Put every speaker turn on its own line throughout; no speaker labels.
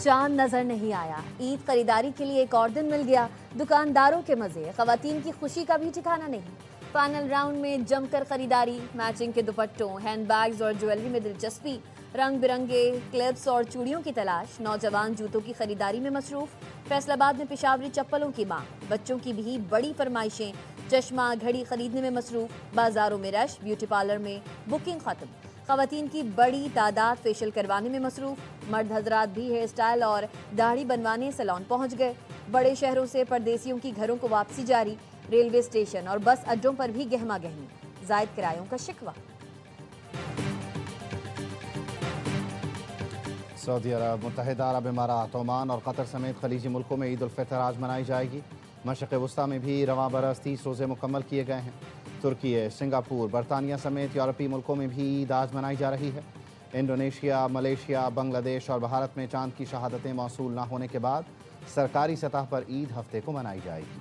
चांद नजर नहीं आया। ईद खरीदारी के लिए एक और दिन मिल गया। दुकानदारों के मजे, खवातीन की खुशी का भी ठिकाना नहीं। फाइनल राउंड में जमकर खरीदारी, मैचिंग के दुपट्टों, हैंडबैग्स और ज्वेलरी में दिलचस्पी, रंग बिरंगे क्लिप्स और चूड़ियों की तलाश। नौजवान जूतों की खरीदारी में मसरूफ। फैसलाबाद में पेशावरी चप्पलों की मांग, बच्चों की भी बड़ी फरमाइशें। चश्मा घड़ी खरीदने में मसरूफ। बाजारों में रश, ब्यूटी पार्लर में बुकिंग खत्म। खवातीन की बड़ी तादाद फेशियल करवाने में मसरूफ। मर्द हजरात भी हेयर स्टाइल और दाढ़ी बनवाने सैलून पहुंच गए। बड़े शहरों से परदेसियों की घरों को वापसी जारी। रेलवे स्टेशन और बस अड्डों पर भी गहमा गहमी, जायद किरायों का शिकवा।
सऊदी अरब, मुत्तहिदा अरब इमारात, ओमान और कतर समेत खलीजी मुल्कों में ईद उल फितर आज मनाई जाएगी। मशरक़ वस्ती में भी रवां बरस 30 रोज़े मुकम्मल किए गए हैं। तुर्की, सिंगापुर, बरतानिया समेत यूरोपीय मुल्कों में भी ईद आज मनाई जा रही है। इंडोनेशिया, मलेशिया, बांग्लादेश और भारत में चांद की शहादतें मौसूल न होने के बाद सरकारी सतह पर ईद हफ्ते को मनाई जाएगी।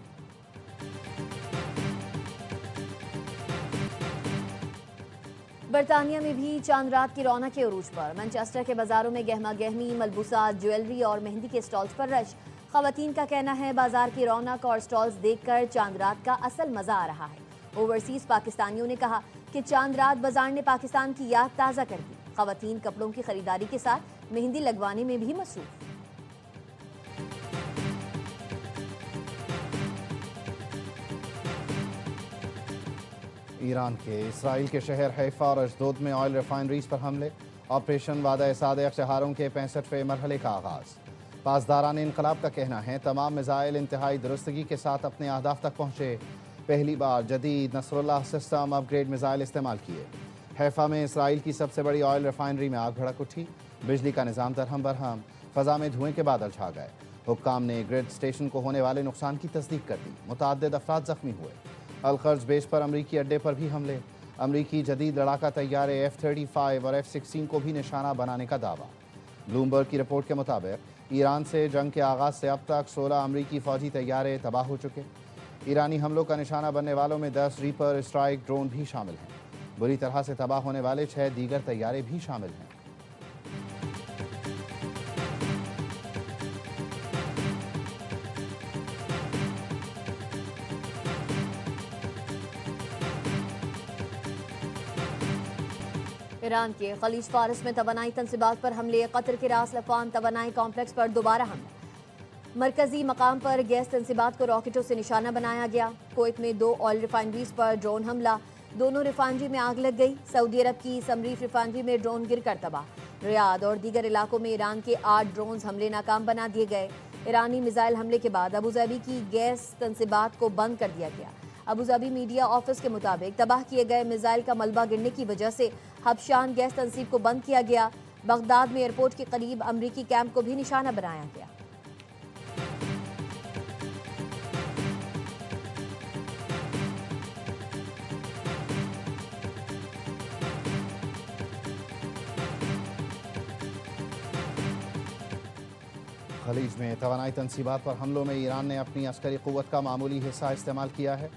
बरतानिया में भी चांद रात की रौनक के उरूज पर। मैनचेस्टर के बाजारों में गहमा गहमी, मलबूसात, ज्वेलरी और मेहंदी के स्टॉल्स पर रश। खवातीन का कहना है बाजार की रौनक और स्टॉल्स देखकर चांद रात का असल मजा आ रहा है। ओवरसीज पाकिस्तानियों ने कहा कि चांद रात बाजार ने पाकिस्तान की याद ताज़ा कर दी। खवातीन कपड़ों की खरीदारी के साथ मेहंदी लगवाने में भी मसरूफ।
ईरान के इसराइल के शहर हैफा और अशदोद में ऑयल रिफाइनरीज पर हमले। ऑपरेशन वादा सादिक शहारों के 65वें मरहले का आगाज़। पासदारान इनकलाब का कहना है तमाम मिसाइल इंतहाई दुरुस्तगी के साथ अपने अहदाफ तक पहुँचे। पहली बार जदीद नसरुल्लाह सिस्टम अपग्रेड मिसाइल इस्तेमाल किए। हैफा में इसराइल की सबसे बड़ी ऑयल रिफाइनरी में आग भड़क उठी। बिजली का निज़ाम दरहम बरहम, फ़ज़ा में धुएं के बादल छा गए। हुक्काम ने ग्रिड स्टेशन को होने वाले नुकसान की तस्दीक कर दी। मुतअद्दिद अफराद ज़ख्मी हुए। अलखर्ज बेस पर अमरीकी अड्डे पर भी हमले। अमरीकी जदीद लड़ाका तैयारे F-35 और F-16 को भी निशाना बनाने का दावा। ब्लूमबर्ग की रिपोर्ट के मुताबिक ईरान से जंग के आगाज़ से अब तक 16 अमरीकी फ़ौजी तैयारे तबाह हो चुके। ईरानी हमलों का निशाना बनने वालों में 10 रीपर स्ट्राइक ड्रोन भी शामिल हैं। बुरी तरह से तबाह होने वाले 6 दीगर तैयारे भी शामिल हैं।
ईरान के खलीज फारस में तवानाई तंसीबात पर हमले। कतर के रास लफान तवानाई कॉम्प्लेक्स पर दोबारा हमला। मरकजी मकाम पर गैस तंसीबात को रॉकेटों से निशाना बनाया गया। कुवैत में 2 ऑयल रिफाइनरीज पर ड्रोन हमला। दोनों रिफाइनरी में आग लग गई। सऊदी अरब की समरीफ रिफाइनरी में ड्रोन गिरकर तबाह। रियाद और दीगर इलाकों में ईरान के 8 ड्रोन हमले नाकाम बना दिए गए। ईरानी मिसाइल हमले के बाद अबूधाबी की गैस तंसीबात को बंद कर दिया गया। अबूधाबी मीडिया ऑफिस के मुताबिक तबाह किए गए मिसाइल का मलबा गिरने की वजह से हबशान गैस तंसीब को बंद किया गया। बगदाद में एयरपोर्ट के करीब अमरीकी कैंप को भी निशाना बनाया गया।
खलीज में तवानाई तंसीबात पर हमलों में ईरान ने अपनी अस्करी क़ुव्वत का मामूली हिस्सा इस्तेमाल किया है।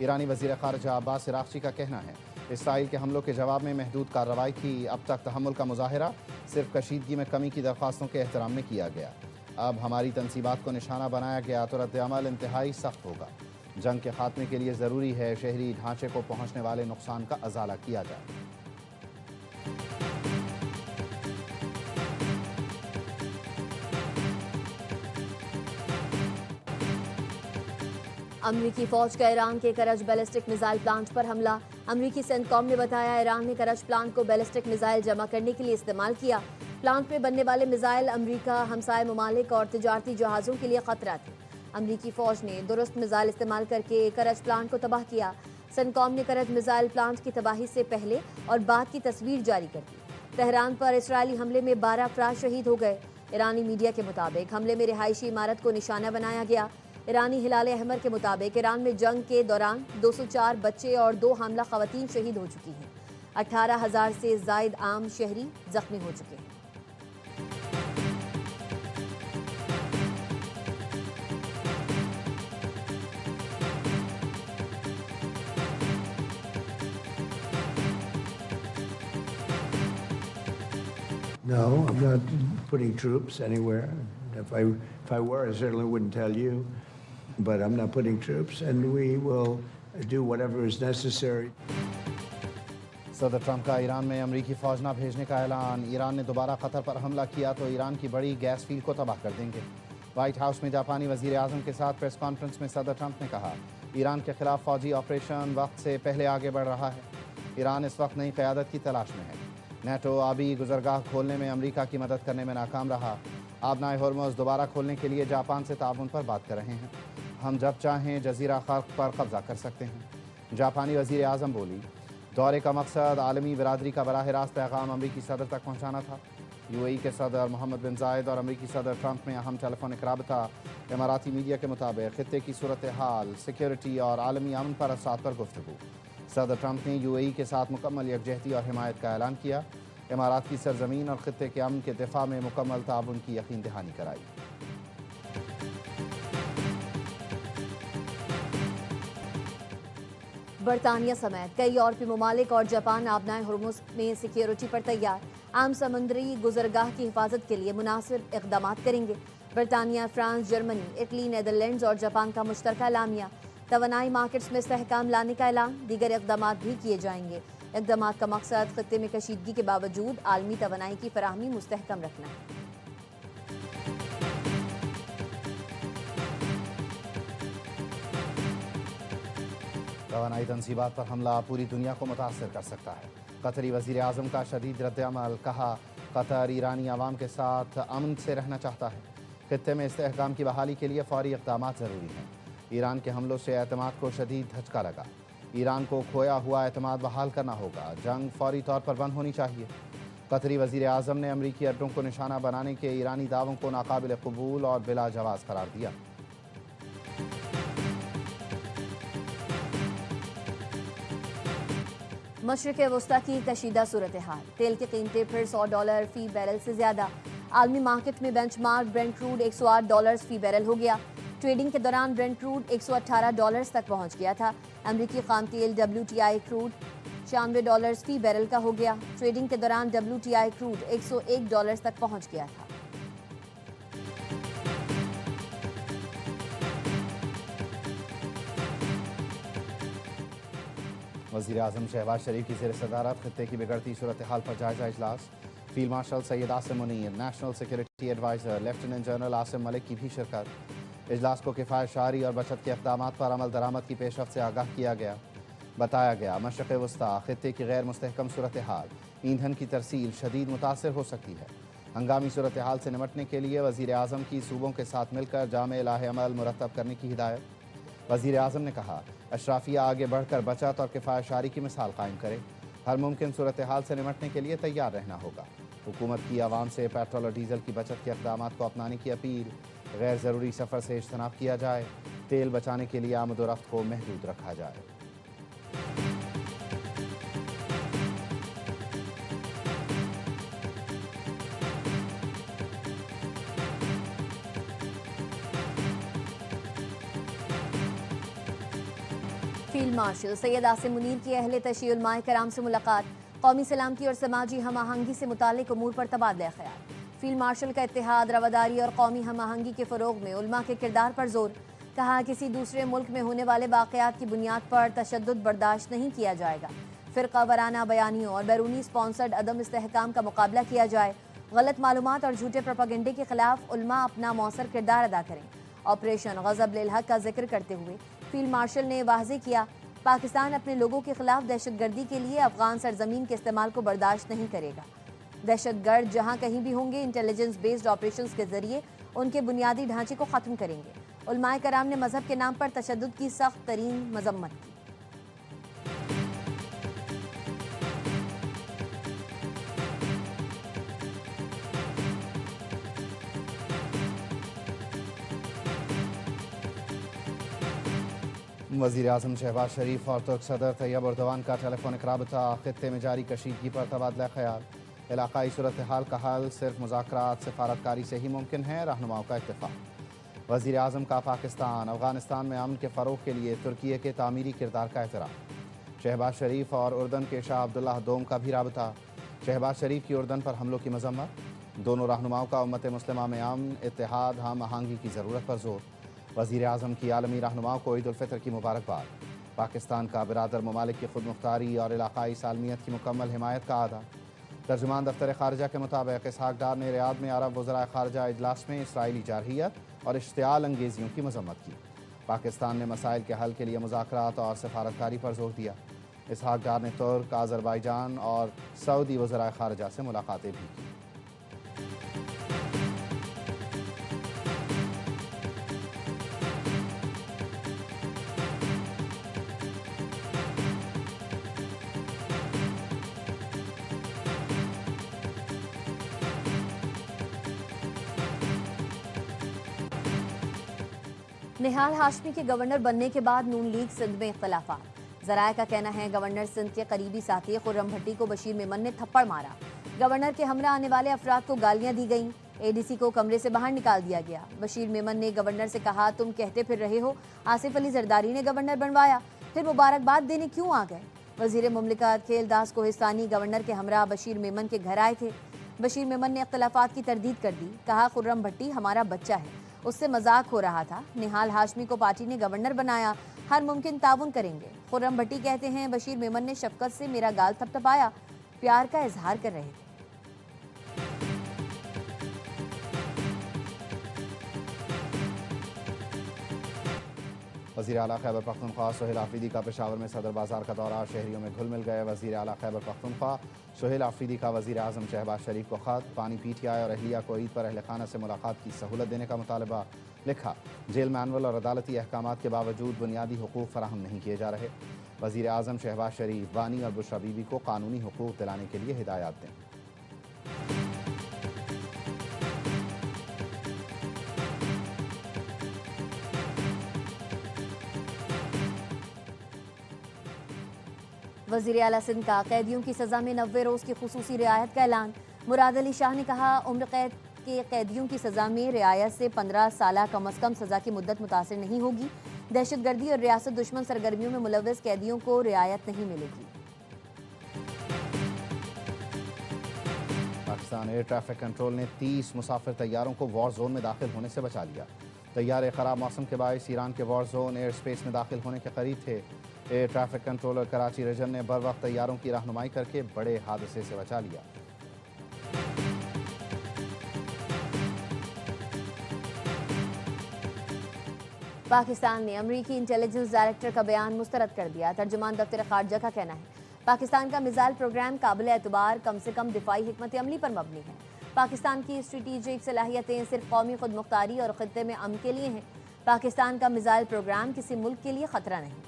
ईरानी वज़ीर ख़ारिजा अब्बास इराक़ची का कहना है इसराइल के हमलों के जवाब में महदूद कार्रवाई की। अब तक तहम्मुल का मुज़ाहिरा सिर्फ कशीदगी में कमी की दरख्वास्तों के एहतराम में किया गया। अब हमारी तंसीबात को निशाना बनाया गया तो रद्द-ए-अमल इंतहाई सख्त होगा। जंग के खात्मे के लिए ज़रूरी है शहरी ढांचे को पहुँचने वाले नुकसान का अज़ाला किया जाए।
अमरीकी फौज का ईरान के करज बैलिस्टिक मिसाइल प्लांट पर हमला। अमरीकी सेंटकॉम ने बताया ईरान ने करज प्लांट को बैलिस्टिक मिसाइल जमा करने के लिए इस्तेमाल किया। प्लांट में बनने वाले मिसाइल अमरीका, हमसाय ममालिक और तिजारती जहाज़ों के लिए खतरा थे। अमरीकी फौज ने दुरुस्त मिसाइल इस्तेमाल करके करज प्लांट को तबाह किया। सेंटकॉम ने करज मिसाइल प्लांट की तबाही से पहले और बाद की तस्वीर जारी कर दी। तेहरान पर इसराइली हमले में 12 अफराद शहीद हो गए। ईरानी मीडिया के मुताबिक हमले में रिहायशी इमारत को निशाना बनाया गया। ईरानी हिलाल अहमर के मुताबिक ईरान में जंग के दौरान 204 बच्चे और 2 हामला खवातीन शहीद हो चुकी हैं। 18,000 से जायद आम शहरी जख्मी हो चुके हैं।
No, I'm not putting troops anywhere. If I were, I certainly wouldn't tell you. But I'm not putting troops, and we will do whatever is necessary.
सदर ट्रंप का ईरान में अमरीकी फौज न भेजने का ऐलान। ईरान ने दोबारा कतर पर हमला किया तो ईरान की बड़ी गैस फील्ड को तबाह कर देंगे। व्हाइट हाउस में जापानी वजीर आज़म के साथ प्रेस कॉन्फ्रेंस में सदर ट्रंप ने कहा, ईरान के खिलाफ फौजी ऑपरेशन वक्त से पहले आगे बढ़ रहा है। ईरान इस वक्त नई क़यादत की तलाश में है। नेटो आबी गुजरगाह खोलने में अमरीका की मदद करने में नाकाम रहा। आबनाए हॉर्मुज़ दोबारा खोलने के लिए जापान से ताउन पर बात कर रहे हैं। हम जब चाहें जजीरा खर्क पर कब्जा कर सकते हैं। जापानी वजीर आज़म बोली, दौरे का मकसद आलमी बिरादरी का बराह रास्त पैगाम अमरीकी सदर तक पहुँचाना था। यूएई के सदर मोहम्मद बिन जायद और अमरीकी सदर ट्रंप में अहम टेलीफोनिक राबता। इमाराती मीडिया के मुताबिक खित्ते की सूरत हाल, सिक्योरिटी और आलमी अमन पर असरात पर गुफ्तगू। सदर ट्रंप ने यूएई के साथ मुकम्मल यकजहती और हिमायत का ऐलान किया। इमारात की सरजमीन और खित्ते के अमन के दिफा में मुकम्मल ताउन की यकीन दहानी कराई।
बरतानिया समेत कई यूरोपीय ममालिक और जापान आबनाए हॉर्मुज़ में सिक्योरिटी पर तैयार। आम समुद्री गुजरगाह की हिफाजत के लिए मुनासिब इक़दाम करेंगे। बरतानिया, फ्रांस, जर्मनी, इटली, नीदरलैंड्स और जापान का मुश्तरका एलामिया। तवानाई मार्केट्स में इस्तेहकाम लाने का ऐलान। दीगर इक़दाम भी किए जाएंगे। इक़दाम का मकसद खित्ते में कशीदगी के बावजूद आलमी तवानाई की फराहमी मुस्तहकम रखना है।
तवानाई तनसीबात पर हमला पूरी दुनिया को मुतासर कर सकता है। कतरी वज़ीर आज़म का शदीद रद्द-ए-अमल। कहा, कतर ईरानी आवाम के साथ अमन से रहना चाहता है। खित्ते में इस्तेहकाम की बहाली के लिए फ़ौरी इक़दाम ज़रूरी हैं। ईरान के हमलों से एतमाद को शदीद धचका लगा। ईरान को खोया हुआ एतमाद बहाल करना होगा। जंग फ़ौरी तौर पर बंद होनी चाहिए। कतरी वज़ीर आज़म ने अमरीकी अड्डों को निशाना बनाने के ईरानी दावों को नाकाबिल कबूल और बिला जवाज़ करार दिया।
मशरिक़ वस्ता की कशीदा सूरत हाल। तेल की कीमतें फिर $100 फ़ी बैरल से ज़्यादा। आलमी मार्केट में बेंचमार्क ब्रेंट क्रूड $108 फ़ी बैरल हो गया। ट्रेडिंग के दौरान ब्रेंट क्रूड $118 तक पहुंच गया था। अमरीकी खाम तेल WTI क्रूड $96 फ़ी बैरल का हो गया। ट्रेडिंग के दौरान WTI क्रूड $101 तक पहुंच गया था।
वज़ीर आज़म शहबाज शरीफ की ज़ेर सदारत खित्ते की बिगड़ती सूरत हाल पर जायजा इजलास। Field marshal Syed Asim Munir, national security adviser lieutenant general Asim Malik की भी शिरकत। इजलास को किफ़ायत शारी और बचत के इक़दाम पर अमल दरामद की पेशरफ़ से आगाह किया गया। बताया गया, मशरिक़ वस्ता खित्ते की गैर मुस्तहकम सूरत हाल, ईंधन की तरसील शदीद मुतासर हो सकती है। हंगामी सूरत हाल से निमटने के लिए वज़ीर आज़म की सूबों के साथ मिलकर जामे लाहे अमल मुरतब करने की हिदायत। वज़ीर आज़म ने कहा, अशराफिया आगे बढ़कर बचत और किफ़ायत शारी की मिसाल कायम करे। हर मुमकिन सूरत हाल से निमटने के लिए तैयार रहना होगा। हुकूमत की आवाम से पेट्रोल और डीज़ल की बचत के इक़दाम को अपनाने की अपील। गैर ज़रूरी सफ़र से इज्तनाब किया जाए। तेल बचाने के लिए आमद व रफ्त को महदूद रखा जाए।
फील्ड मार्शल सैयद आसिम मुनीर की अहले तशय्युल उलमाए कराम से मुलाकात। कौमी सलामती और समाजी हम आहंगी से मुताल्लिक उमूर पर तबादला ख्याल। फील्ड मार्शल का इत्तेहाद, रवादारी और कौमी हम आहंगी के फ़रोग़ में उलमा के किरदार पर जोर। कहा, किसी दूसरे मुल्क में होने वाले वाक़यात की बुनियाद पर तशद्दुद बर्दाश्त नहीं किया जाएगा। फ़िरक़ा वाराना बयानियों और बैरूनी स्पॉन्सर्ड अदम इस्तेहकाम का मुकाबला किया जाए। गलत मालूमात और झूठे प्रोपेगेंडे के खिलाफ उलमा अपना मौसर किरदार अदा करें। ऑपरेशन ग़ज़ब लिल हक़ का जिक्र करते हुए फील्ड मार्शल ने वाज़ेह किया, पाकिस्तान अपने लोगों के खिलाफ दहशतगर्दी के लिए अफगान सरजमीन के इस्तेमाल को बर्दाश्त नहीं करेगा। दहशतगर्द जहां कहीं भी होंगे, इंटेलिजेंस बेस्ड ऑपरेशंस के जरिए उनके बुनियादी ढांचे को ख़त्म करेंगे। उलमाए कराम ने मजहब के नाम पर तशद्दुद की सख्त तरीन मजम्मत की।
वज़ीर आज़म शहबाज शरीफ और तुर्क सदर तैयब एर्दोगान का टेलीफोनिक राबता। खित्ते में जारी कशीदगी पर तबादला ख्याल। इलाकाई सूरत हाल का हल सिर्फ मुज़ाकरात सफारतकारी से ही मुमकिन है, रहनुमाओं का इत्तेफाक। वज़ीर आज़म का पाकिस्तान अफ़गानिस्तान में अमन के फ़रोग़ के लिए तुर्की के तामीरी किरदार का एतराफ़। शहबाज शरीफ और उर्दन के शाह अब्दुल्लाह दोम का भी राबता। शहबाज शरीफ की उर्दन पर हमलों की मजम्मत। दोनों रहनुमाओं का उम्मत मुस्लिमा में अमन, इत्तेहाद, हम आहंगी की ज़रूरत पर जोर। वज़ीर आज़म की आलमी रहनुमाओं को ईद उल फितर की मुबारकबाद। पाकिस्तान का बिरादर ममालिक की खुद मुख्तारी और इलाकाई सालमियत की मुकम्मल हिमायत का आदा। तर्जुमान दफ्तर खारजा के मुताबिक इसहाक डार ने रियाद में अरब वज़राए खारजा इजलास में इसराइली जारहियत और इश्तियाल अंगेजियों की मजम्मत की। पाकिस्तान ने मसाइल के हल के लिए मुज़ाकरात और सफारतकारी पर जोर दिया। इसहाक डार ने तुर्क, आज़रबाईजान और सऊदी वज़राए खारजा से मुलाकातें भी की।
निहाल हाशमी के गवर्नर बनने के बाद नून लीग सिंध में इख्तलाफात। जराये का कहना है गवर्नर सिंध के करीबी साथी खुर्रम भट्टी को बशीर मेमन ने थप्पड़ मारा। गवर्नर के हमरा आने वाले अफराद को गालियां दी गईं। एडीसी को कमरे से बाहर निकाल दिया गया। बशीर मेमन ने गवर्नर से कहा, तुम कहते फिर रहे हो आसिफ अली जरदारी ने गवर्नर बनवाया, फिर मुबारकबाद देने क्यों आ गए। वजीर मुमलिकत खेलदास कोहिस्तानी गवर्नर के हमरा बशीर मेमन के घर आए थे। बशीर मेमन ने इख्तलाफात की तरदीद कर दी। कहा, खुर्रम भट्टी हमारा बच्चा है, उससे मजाक हो रहा था। निहाल हाशमी को पार्टी ने गवर्नर बनाया, हर मुमकिन ताउन करेंगे। खुर्रम भट्टी कहते हैं, बशीर मेमन ने शफकत से मेरा गाल थपथपाया, प्यार का इजहार कर रहे थे।
वज़ीर आला खैबर पख्तूनख्वा सुहेल आफरीदी का पेशावर में सदर बाजार का दौरा, शहरियों में घुल मिल गए। वज़ीर आला खैबर पख्तूनख्वा सुहेल आफरीदी का वज़ीर आज़म शहबाज शरीफ को ख़त। पानी पीटीआई और अहलिया को ईद पर अहल खाना से मुलाकात की सहूलत देने का मुतालबा। लिखा, जेल मैनुअल और अदालती अहकामात के बावजूद बुनियादी हुकूक़ फराहम नहीं किए जा रहे। वज़ीर आज़म शहबाज शरीफ बानी और बुशरा बीबी को कानूनी हुकूक़ दिलाने के लिए हिदायत दें।
वज़ीर आला सिंध का कैदियों की सज़ा में 90 रोज़ की खुसूसी रियायत का ऐलान। मुराद अली शाह ने कहा, उम्र कैद के कैदियों की सज़ा में रियायत से 15 साल कम अज़ कम सज़ा की मुद्दत मुतासिर नहीं होगी। दहशतगर्दी और रियासत दुश्मन सरगर्मियों में मुलव्वस कैदियों को रियायत नहीं मिलेगी।
पाकिस्तान एयर ट्रैफिक कंट्रोल ने 30 मुसाफिर तैयारों को वॉर जोन में दाखिल होने से बचा लिया। तैयारे ख़राब मौसम के बायस ईरान के वॉर जोन एयर स्पेस में दाखिल होने के करीब थे। Air traffic controller Karachi region ने बर वक्त तैयारों की रहनुमाई करके बड़े हादसे से बचा लिया।
पाकिस्तान ने अमरीकी इंटेलिजेंस डायरेक्टर का बयान मुस्तरद कर दिया। तर्जुमान दफ्तर खारजा का कहना है, पाकिस्तान का मिसाइल प्रोग्राम काबिल एतबार कम से कम दिफाई हिकमत अमली पर मबनी है। पाकिस्तान की स्ट्रेटेजिक सलाहियतें सिर्फ कौमी खुद मुख्तारी और खित्ते में अमन के लिए हैं। पाकिस्तान का मिसाइल प्रोग्राम किसी मुल्क के लिए खतरा नहीं।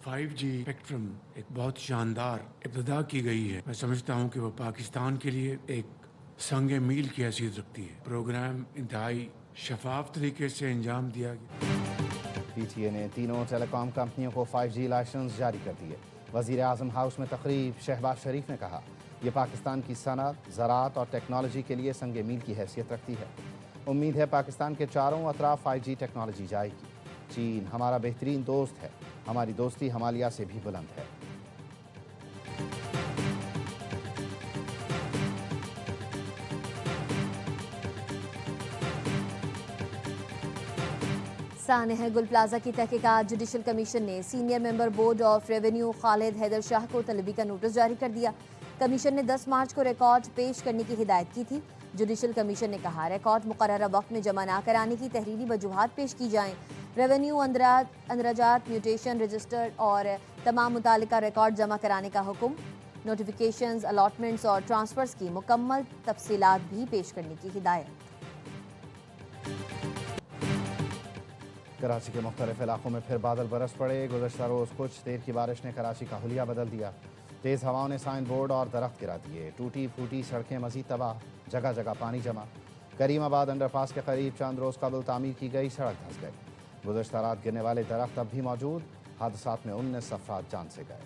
फाइव जी स्पेक्ट्रम एक बहुत शानदार इब्तिदा की गई है। मैं समझता हूँ कि वो पाकिस्तान के लिए एक संग मील की हैसियत रखती है। प्रोग्राम इंतहाई शफाफ तरीके से अंजाम दिया गया।
पीटीए ने तीनों टेलीकॉम कंपनियों को 5G लाइसेंस जारी कर दिए। वज़ीर आज़म हाउस में तकरीब, शहबाज शरीफ ने कहा, यह पाकिस्तान की सनत, ज़राअत और टेक्नोलॉजी के लिए संग मील की हैसियत रखती है। उम्मीद है पाकिस्तान के चारों अतराफ 5G टेक्नोलॉजी जाएगी। चीन हमारा बेहतरीन दोस्त है, हमारी दोस्ती हिमालय से भी बुलंद है।
सानह गुल प्लाजा की तहकीकात। जुडिशल कमीशन ने senior member board of revenue Khalid Haider Shah को तलबी का नोटिस जारी कर दिया। कमीशन ने 10 मार्च को रिकॉर्ड पेश करने की हिदायत की थी। जुडिशल कमीशन ने कहा, रिकॉर्ड मुकर्ररा वक्त में जमा ना कराने की तहरीरी वजूहात पेश की जाएं। रेवेन्यू अंदराजात, म्यूटेशन रजिस्टर और तमाम मुतालिका रिकॉर्ड जमा कराने का हुक्म। नोटिफिकेशंस, अलॉटमेंट्स और ट्रांसफर्स की मुकम्मल तफसीलात भी पेश करने की हिदायत।
कराची के मुख्तलिफ इलाकों में फिर बादल बरस पड़े। गुज़श्ता रोज़ कुछ देर की बारिश ने कराची का हुलिया बदल दिया। तेज़ हवाओं ने साइन बोर्ड और दरख्त गिरा दिए। टूटी फूटी सड़कें मज़ीद तबाह, जगह जगह पानी जमा। करीमाबाद अंडरपास के करीब चंद रोज़ कबल तामीर की गई सड़क धंस गई। गुज़श्ता रात गिरने वाले दरख्त अब भी मौजूद। हादसात में 19 अफराद जान से गए।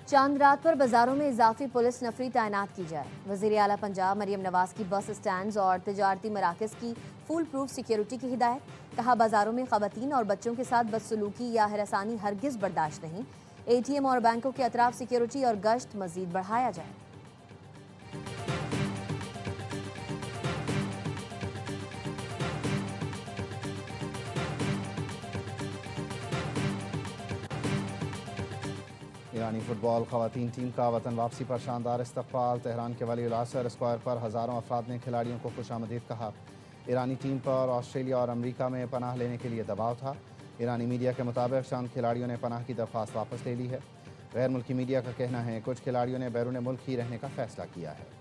चांद रात पर बाजारों में इजाफी पुलिस नफरी तैनात की जाए। वज़ीर आला पंजाब मरियम नवाज की बस स्टैंड्स और तिजारती मराकज़ की फुल प्रूफ सिक्योरिटी की हिदायत। कहा बाजारों में ख़वातीन और बच्चों के साथ बदसलूकी या हरासानी हरगिज़ बर्दाश्त नहीं। ATM और बैंकों के अतराफ सिक्योरिटी और गश्त मज़ीद बढ़ाया जाए।
ईरानी फुटबॉल ख़वातीन टीम का वतन वापसी पर शानदार इस्तकबाल। तेहरान के वली उल असर स्क्वायर पर हज़ारों अफराद ने खिलाड़ियों को खुशामदीद कहा। ईरानी टीम पर ऑस्ट्रेलिया और अमरीका में पनाह लेने के लिए दबाव था। ईरानी मीडिया के मुताबिक चंद खिलाड़ियों ने पनाह की दरख्वास्त वापस ले ली है। गैर मुल्की मीडिया का कहना है कुछ खिलाड़ियों ने बैरून मुल्क ही रहने का फैसला किया है।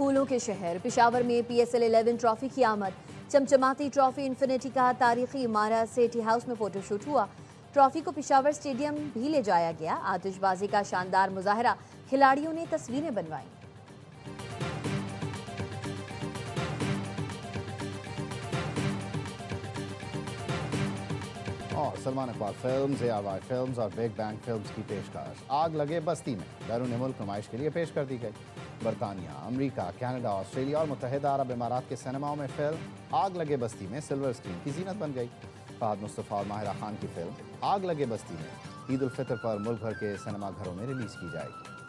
फूलों के शहर पेशावर में PSL 11 ट्रॉफी की आमद। चमचमाती ट्रॉफी इन्फिनिटी का तारीखी इमारत सिटी हाउस में फोटोशूट हुआ। ट्रॉफी को पेशावर स्टेडियम भी ले जाया गया। आतिशबाजी का शानदार मुजाहरा, खिलाड़ियों ने तस्वीरें बनवाई।
और Salman Iqbal films, ARY films और बिग बैंग फिल्म्स की पेशकश आग लगे बस्ती में बैरून मुल्क नुमाइश के लिए पेश कर दी गई। बरतानिया, अमरीका, कनाडा, ऑस्ट्रेलिया और मुत्तहिदा अरब इमारात के सिनेमाओं में फिल्म आग लगे बस्ती में सिल्वर स्क्रीन की जीनत बन गई। फहद मुस्तफ़ा और माहिरा खान की फिल्म आग लगे बस्ती में ईद उल फितर पर मुल्क भर के सिनेमा घरों में रिलीज़ की जाएगी।